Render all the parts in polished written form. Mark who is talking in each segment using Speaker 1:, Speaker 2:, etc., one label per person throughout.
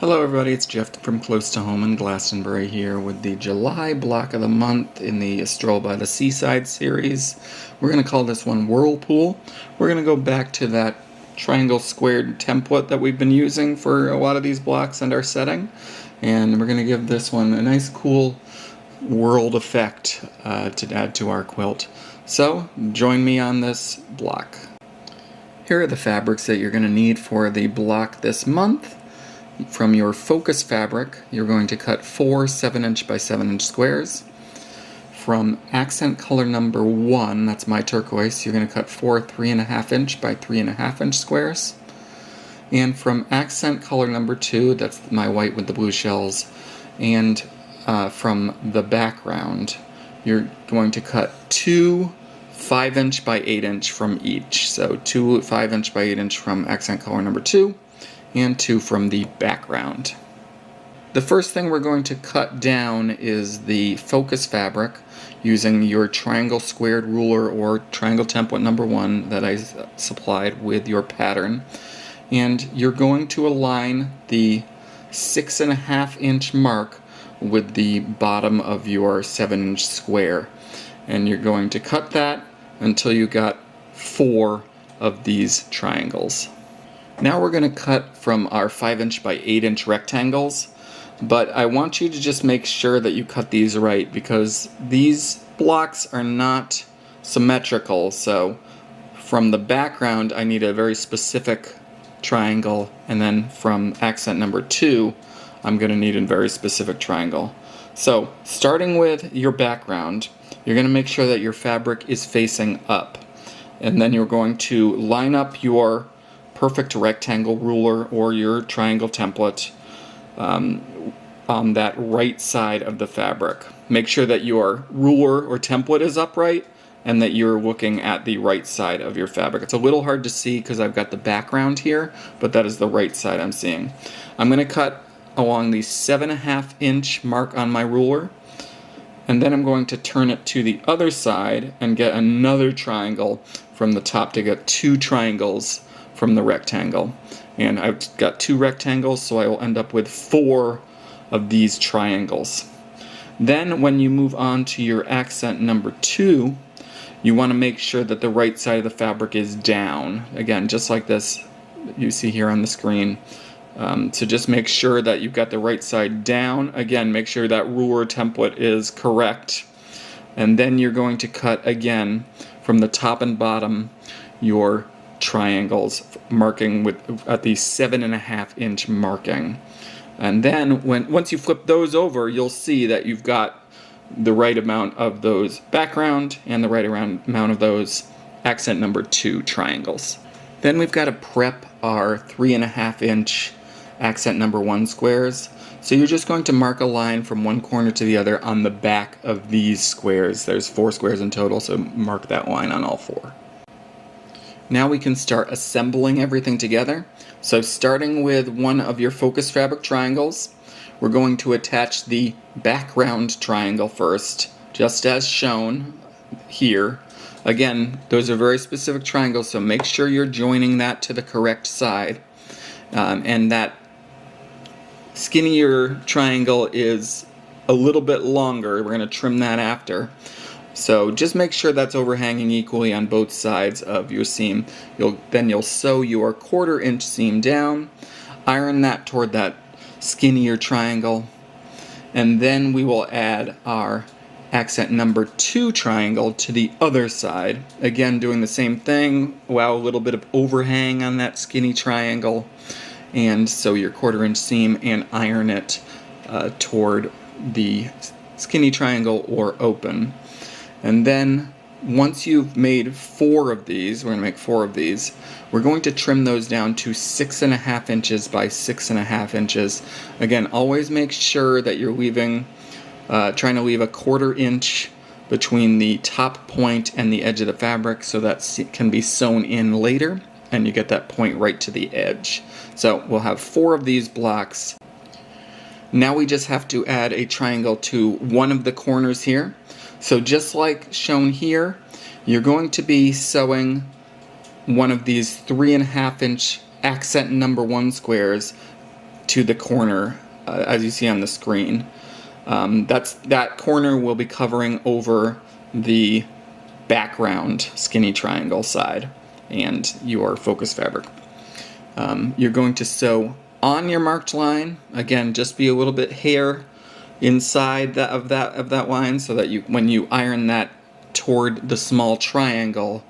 Speaker 1: Hello everybody, it's Jeff from Close to Home in Glastonbury here with the July block of the month in the Stroll by the Seaside series. We're going to call this one Whirlpool. We're going to go back to that triangle squared template that we've been using for a lot of these blocks and our setting. And we're going to give this one a nice cool world effect to add to our quilt. So join me on this block. Here are the fabrics that you're going to need for the block this month. From your focus fabric, you're going to cut 4 7-inch by 7-inch squares. From accent color number 1, that's my turquoise, you're going to cut 4 3.5-inch by 3.5-inch squares. And from accent color number 2, that's my white with the blue shells, and from the background, you're going to cut 2 5-inch by 8-inch from each. So 2 5-inch by 8-inch from accent color number 2. And 2 from the background. The first thing we're going to cut down is the focus fabric using your triangle squared ruler or triangle template number 1 that I supplied with your pattern. And you're going to align the 6.5-inch mark with the bottom of your 7-inch square. And you're going to cut that until you got 4 of these triangles. Now we're going to cut from our 5-inch by 8-inch rectangles, but I want you to just make sure that you cut these right because these blocks are not symmetrical. So from the background I need a very specific triangle, and then from accent number 2 I'm going to need a very specific triangle. So starting with your background, you're going to make sure that your fabric is facing up, and then you're going to line up your perfect rectangle ruler or your triangle template on that right side of the fabric. Make sure that your ruler or template is upright and that you're looking at the right side of your fabric. It's a little hard to see because I've got the background here, but that is the right side I'm seeing. I'm going to cut along the 7.5-inch mark on my ruler, and then I'm going to turn it to the other side and get another triangle from the top to get 2 triangles from the rectangle. And I've got 2 rectangles, so I will end up with 4 of these triangles. Then when you move on to your accent number 2, you want to make sure that the right side of the fabric is down. Again, just like this you see here on the screen. So just make sure that you've got the right side down. Again, make sure that ruler template is correct. And then you're going to cut again from the top and bottom your triangles, marking at the 7.5-inch marking. And then once you flip those over, you'll see that you've got the right amount of those background and the right amount of those accent number 2 triangles. Then we've got to prep our 3.5-inch accent number 1 squares. So you're just going to mark a line from one corner to the other on the back of these squares. There's 4 squares in total, so mark that line on all 4. Now we can start assembling everything together. So starting with one of your focus fabric triangles, we're going to attach the background triangle first, just as shown here. Again, those are very specific triangles, so make sure you're joining that to the correct side. And that skinnier triangle is a little bit longer. We're going to trim that after. So just make sure that's overhanging equally on both sides of your seam. Then you'll sew your 1/4-inch seam down, iron that toward that skinnier triangle, and then we will add our accent number 2 triangle to the other side. Again, doing the same thing, allow a little bit of overhang on that skinny triangle, and sew your 1/4-inch seam and iron it toward the skinny triangle or open. And then once you've made 4 of these, we're going to make 4 of these, we're going to trim those down to 6.5 inches by 6.5 inches. Again, always make sure that you're trying to leave a 1/4 inch between the top point and the edge of the fabric so that can be sewn in later and you get that point right to the edge. So we'll have 4 of these blocks. Now we just have to add a triangle to one of the corners here. So just like shown here, you're going to be sewing one of these 3.5-inch accent number 1 squares to the corner, as you see on the screen. That corner will be covering over the background skinny triangle side and your focus fabric. You're going to sew on your marked line. Again, just be a little bit hair inside of that line, so that when you iron that toward the small triangle,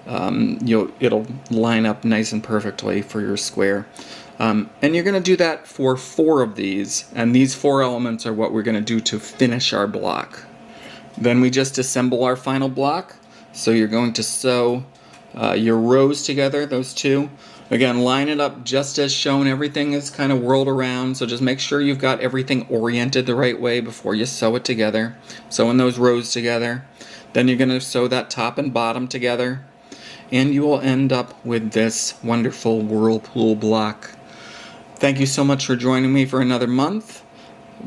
Speaker 1: it'll line up nice and perfectly for your square. And you're going to do that for 4 of these, and these 4 elements are what we're going to do to finish our block. Then we just assemble our final block. So you're going to sew your rows together, those 2. Again, line it up just as shown. Everything is kind of whirled around, so just make sure you've got everything oriented the right way before you sew it together. Sewing those rows together. Then you're going to sew that top and bottom together, and you will end up with this wonderful whirlpool block. Thank you so much for joining me for another month.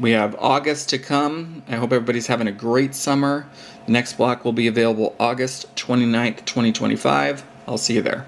Speaker 1: We have August to come. I hope everybody's having a great summer. The next block will be available August 29th, 2025. I'll see you there.